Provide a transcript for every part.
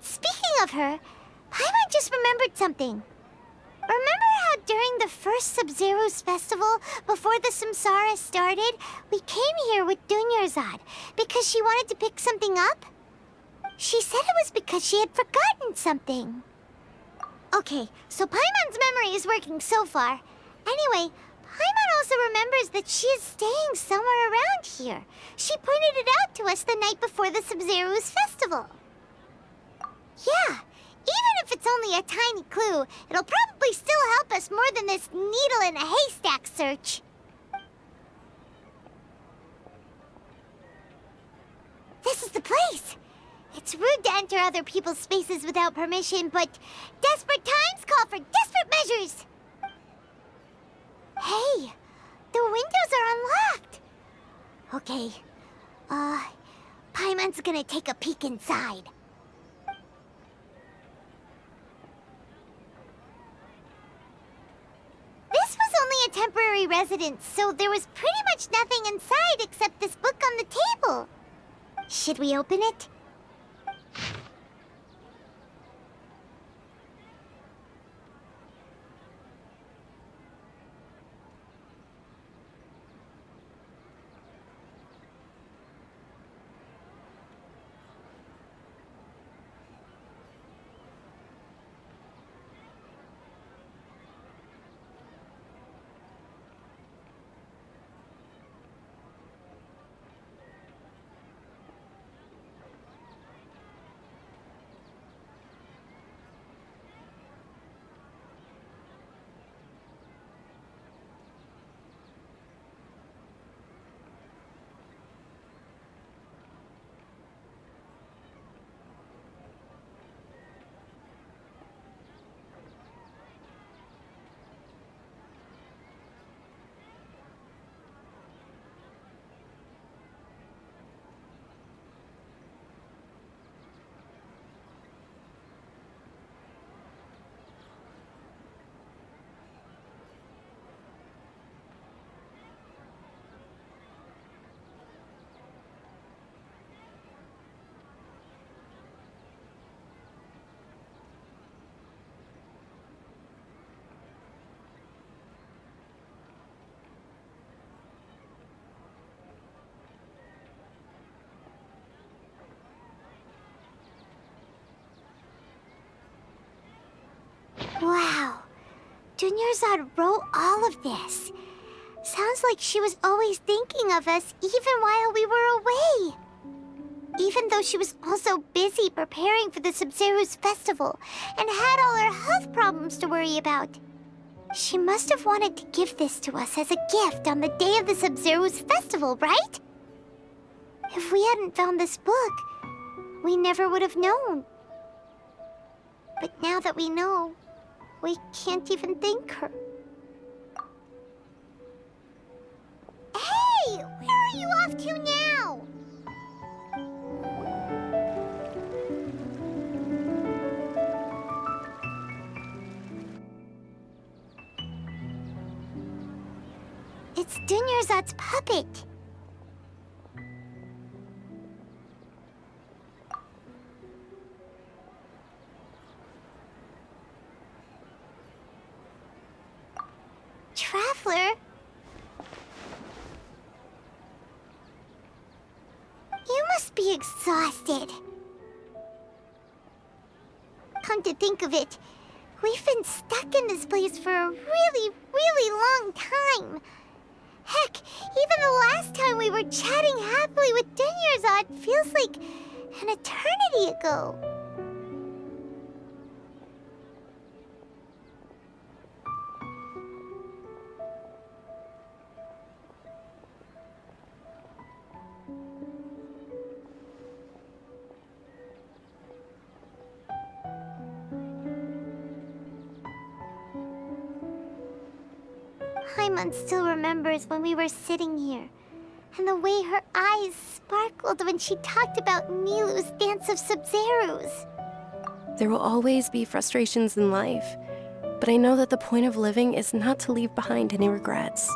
Speaking of her, Paimon just remembered something. Remember how during the first Sub-Zero's festival, before the Samsara started, we came here with DUNYARZAD because she wanted to pick something up? She said it was because she had forgotten something. Okay, so Paimon's memory is working so far. Anyway, Paimon also remembers that she is staying somewhere around here. She pointed it out to us the night before the Sub-Zero's festival. Yeah, even if it's only a tiny clue, it'll probably still help us more than this needle in a haystack search. This is the place! It's rude to enter other people's spaces without permission, but desperate times call for desperate measures! Hey, the windows are unlocked! Okay, Paimon's gonna take a peek inside. This was only a temporary residence, so there was pretty much nothing inside except this book on the table. Should we open it? Wow, DUNYARZAD wrote all of this. Sounds like she was always thinking of us even while we were away. Even though she was also busy preparing for the Sub-Zero's festival and had all her health problems to worry about. She must have wanted to give this to us as a gift on the day of the Sub-Zero's festival, right? If we hadn't found this book, we never would have known. But now that we know, we can't even thank her. Hey! Where are you off to now? It's DUNYARZAD's puppet. Traveler? You must be exhausted. Come to think of it, we've been stuck in this place for a really, really long time. Heck, even the last time we were chatting happily with DUNYARZAD feels like an eternity ago. Paimon still remembers when we were sitting here, and the way her eyes sparkled when she talked about Nilou's Dance of Sub-Zeros. There will always be frustrations in life, but I know that the point of living is not to leave behind any regrets.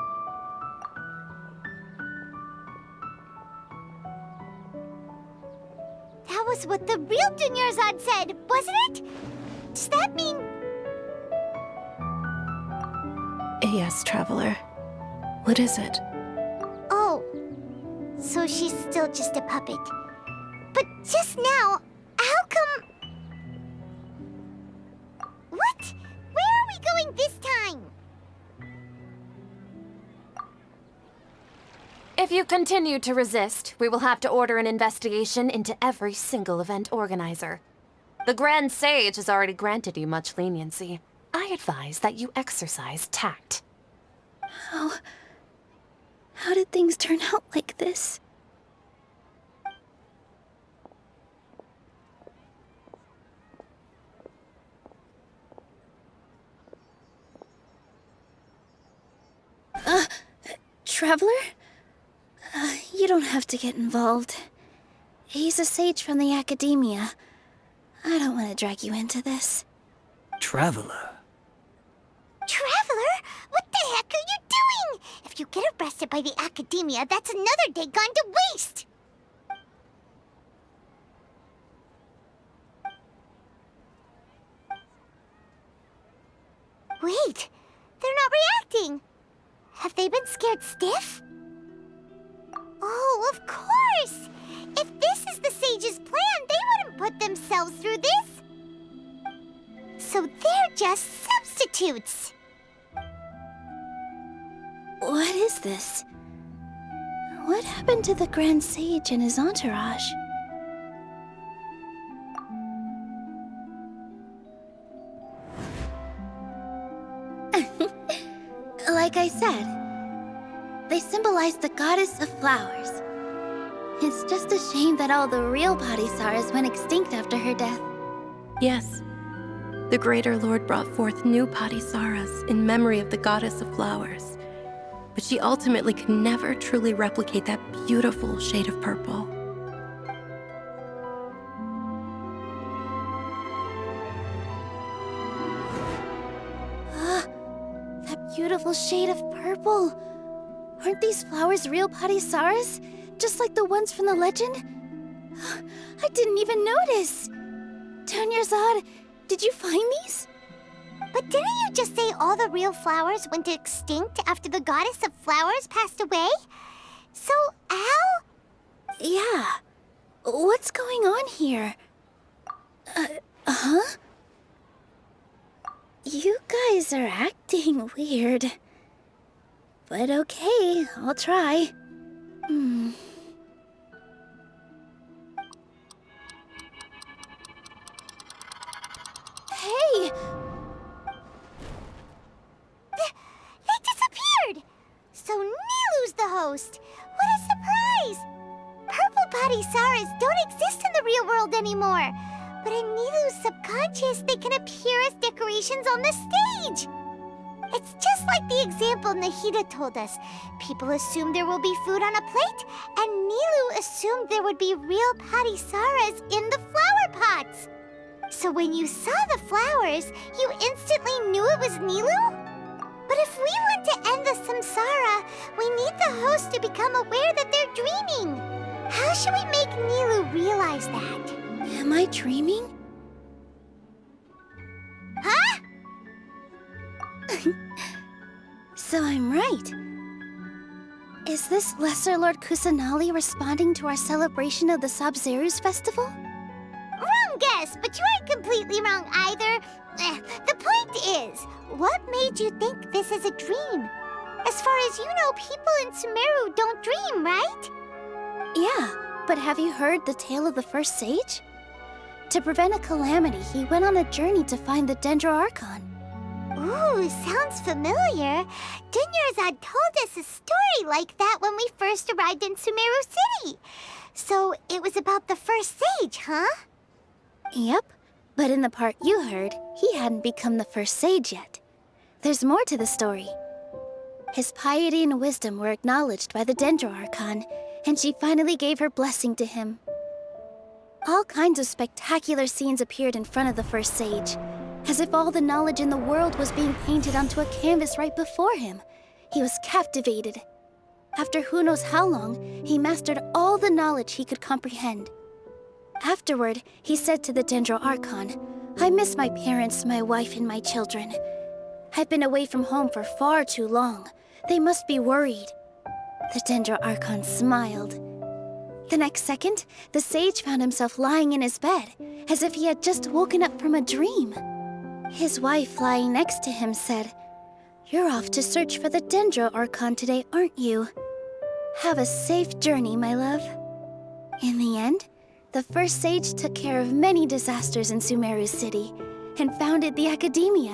That was was what the real DUNYARZAD said, wasn't it? Does that mean... Yes, Traveler. What is it? Oh, so she's still just a puppet. But just now, how come... What? Where are we going this time? If you continue to resist, we will have to order an investigation into every single event organizer. The Grand Sage has already granted you much leniency. I advise that you exercise tact. How did things turn out like this? Traveler? You don't have to get involved. He's a sage from the academia. I don't want to drag you into this. Traveler? Traveler? What the heck are you doing? If you get arrested by the academia, that's another day gone to waste! Wait, they're not reacting. Have they been scared stiff? Oh, of course! If this is the sage's plan, they wouldn't put themselves through this. So they're just substitutes. What is this? What happened to the Grand Sage and his entourage? Like I said, they symbolize the goddess of flowers. It's just a shame that all the real Padisaras went extinct after her death. Yes. The Greater Lord brought forth new Padisaras in memory of the goddess of flowers. But she ultimately could never truly replicate that beautiful shade of purple. That beautiful shade of purple. Aren't these flowers real Padisaras? Just like the ones from the legend? I didn't even notice! DUNYARZAD, did you find these? But didn't you just say all the real flowers went extinct after the goddess of flowers passed away? So, how? Yeah. What's going on here? Huh? You guys are acting weird. But okay, I'll try. Hey! They disappeared! So Nilu's the host! What a surprise! Purple Padisaras don't exist in the real world anymore. But in Nilu's subconscious, they can appear as decorations on the stage. It's just like the example Nahida told us. People assumed there will be food on a plate, and Nilu assumed there would be real Padisaras in the flower pots. So when you saw the flowers, you instantly knew it was Nilu? But if we want to end the samsara, we need the host to become aware that they're dreaming. How should we make Nilu realize that? Am I dreaming? Huh? So I'm right. Is this Lesser Lord Kusanali responding to our celebration of the Sabzeruz festival? Wrong guess, but you aren't completely wrong either. The point is, what made you think this is a dream? As far as you know, people in Sumeru don't dream, right? Yeah, but have you heard the tale of the first sage? To prevent a calamity, he went on a journey to find the Dendroarchon. Ooh, sounds familiar. DUNYARZAD told us a story like that when we first arrived in Sumeru City. So it was about the first sage, huh? Yep, but in the part you heard, he hadn't become the first sage yet. There's more to the story. His piety and wisdom were acknowledged by the Dendroarchon, and she finally gave her blessing to him. All kinds of spectacular scenes appeared in front of the first sage, as if all the knowledge in the world was being painted onto a canvas right before him. He was captivated. After who knows how long, he mastered all the knowledge he could comprehend. Afterward, he said to the Dendro Archon, "I miss my parents, my wife, and my children. I've been away from home for far too long. They must be worried." The Dendro Archon smiled. The next second, the sage found himself lying in his bed, as if he had just woken up from a dream. His wife, lying next to him, said, "You're off to search for the Dendro Archon today, aren't you? Have a safe journey, my love." In the end, the first sage took care of many disasters in Sumeru City and founded the Academia.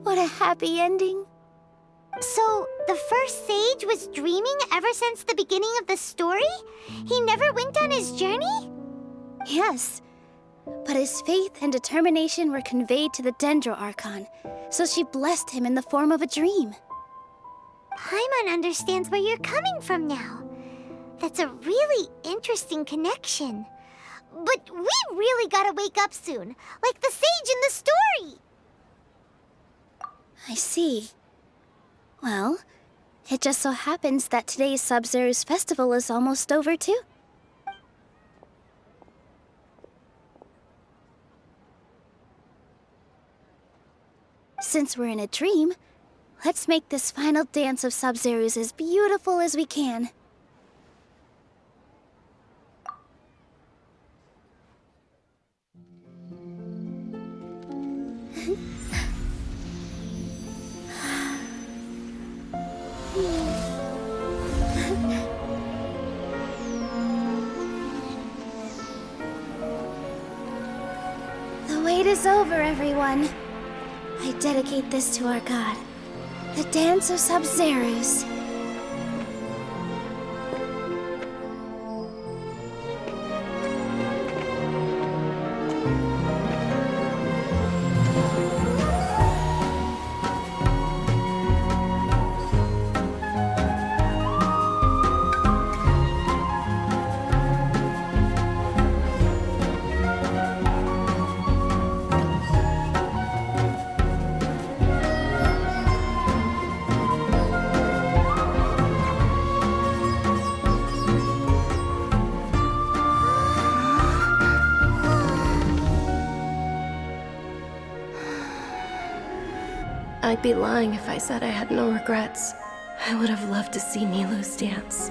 What a happy ending. So, the first sage was dreaming ever since the beginning of the story? He never went on his journey? Yes, but his faith and determination were conveyed to the Dendro Archon, so she blessed him in the form of a dream. Paimon understands where you're coming from now. That's a really interesting connection. But we really gotta wake up soon, like the sage in the story! I see. Well, it just so happens that today's Sub-Zero's festival is almost over too. Since we're in a dream, let's make this final dance of Sub-Zero's as beautiful as we can. The wait is over, everyone. I dedicate this to our god, the Dance of Sub-Zeros. I'd be lying if I said I had no regrets. I would have loved to see Nilou's dance.